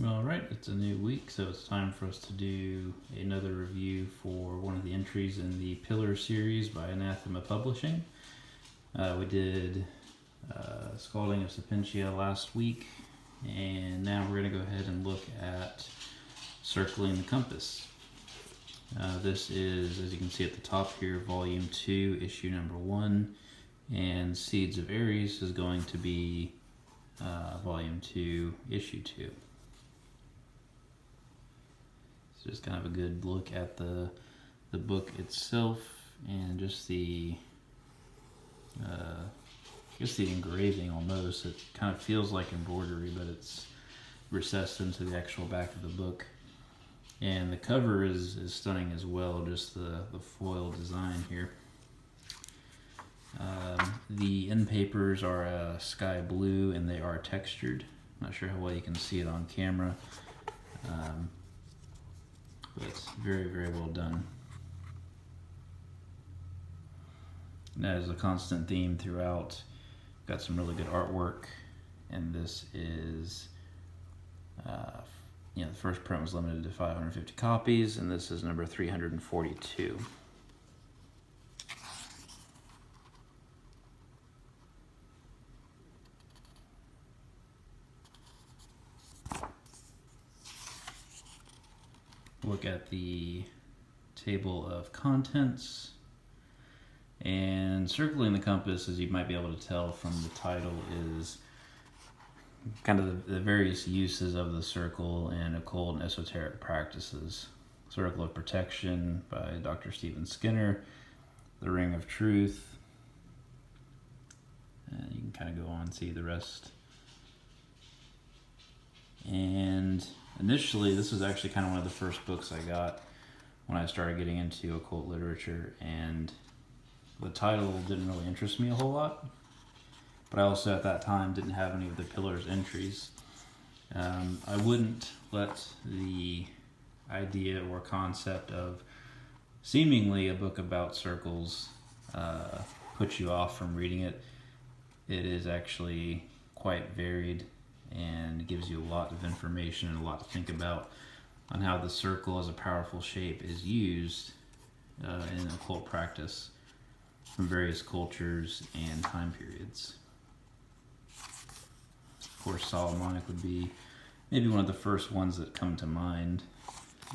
Alright, it's a new week, so it's time for us to do another review for one of the entries in the Pillar series by Anathema Publishing. We did Scalding of Sapientia last week, and now we're going to go ahead and look at Circling the Compass. This is, as you can see at the top here, Volume 2, Issue number 1, and Seeds of Aries is going to be Volume 2, Issue 2. So just kind of a good look at the book itself and just the I guess the engraving almost. It kind of feels like embroidery, but it's recessed into the actual back of the book. And the cover is stunning as well, just the foil design here. The end papers are sky blue and they are textured. Not sure how well you can see it on camera. But it's very, very well done. And that is a constant theme throughout. Got some really good artwork, and this is, the first print was limited to 550 copies, and this is number 342. Look at the table of contents, and Circling the Compass, as you might be able to tell from the title, is kind of the various uses of the circle in occult and esoteric practices. Circle of Protection by Dr. Stephen Skinner, The Ring of Truth, and you can kind of go on and see the rest. And initially, this was actually kind of one of the first books I got when I started getting into occult literature, and the title didn't really interest me a whole lot, but I also at that time didn't have any of the Pillars entries. I wouldn't let the idea or concept of seemingly a book about circles put you off from reading it. It is actually quite varied and gives you a lot of information and a lot to think about on how the circle as a powerful shape is used in occult practice from various cultures and time periods. Of course, Solomonic would be maybe one of the first ones that come to mind,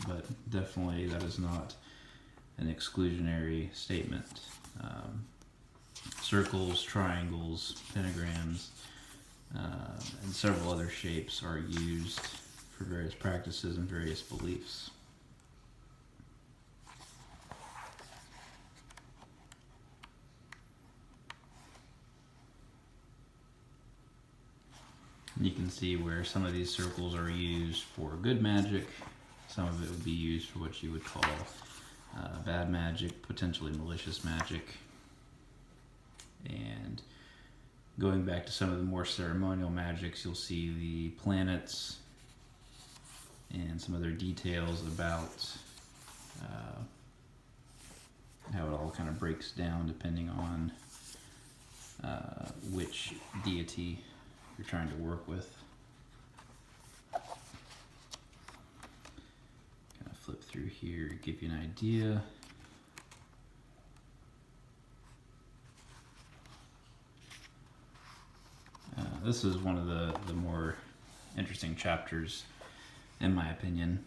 but definitely that is not an exclusionary statement. Circles, triangles, pentagrams, and several other shapes are used for various practices and various beliefs. You can see where some of these circles are used for good magic. Some of it would be used for what you would call bad magic, potentially malicious magic. And going back to some of the more ceremonial magics, you'll see the planets and some other details about how it all kind of breaks down depending on which deity you're trying to work with. Kind of flip through here to give you an idea. This is one of the more interesting chapters, in my opinion.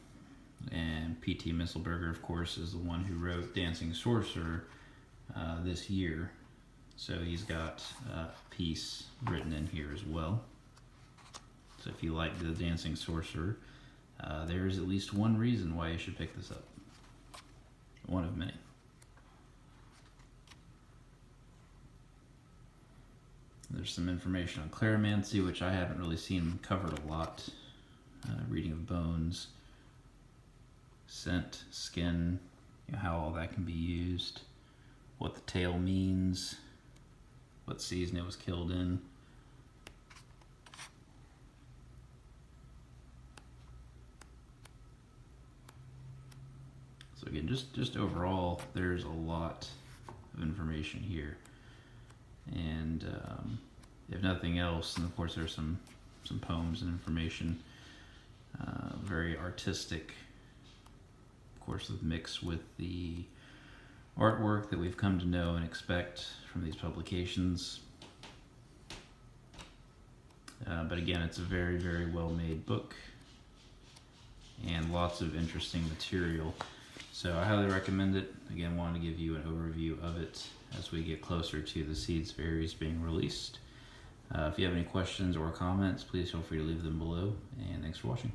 And P.T. Misselberger, of course, is the one who wrote Dancing Sorcerer this year. So he's got a piece written in here as well. So if you like the Dancing Sorcerer, there is at least one reason why you should pick this up. One of many. There's some information on Claromancy, which I haven't really seen covered a lot. Reading of bones, scent, skin, how all that can be used, what the tail means, what season it was killed in. So again, just overall, there's a lot of information here. And if nothing else, and of course there's some poems and information, very artistic, of course, mixed with the artwork that we've come to know and expect from these publications. But again, it's a very, very well made book and lots of interesting material. So I highly recommend it. Again, wanted to give you an overview of it as we get closer to the Seeds Fairies being released. If you have any questions or comments, please feel free to leave them below, and thanks for watching.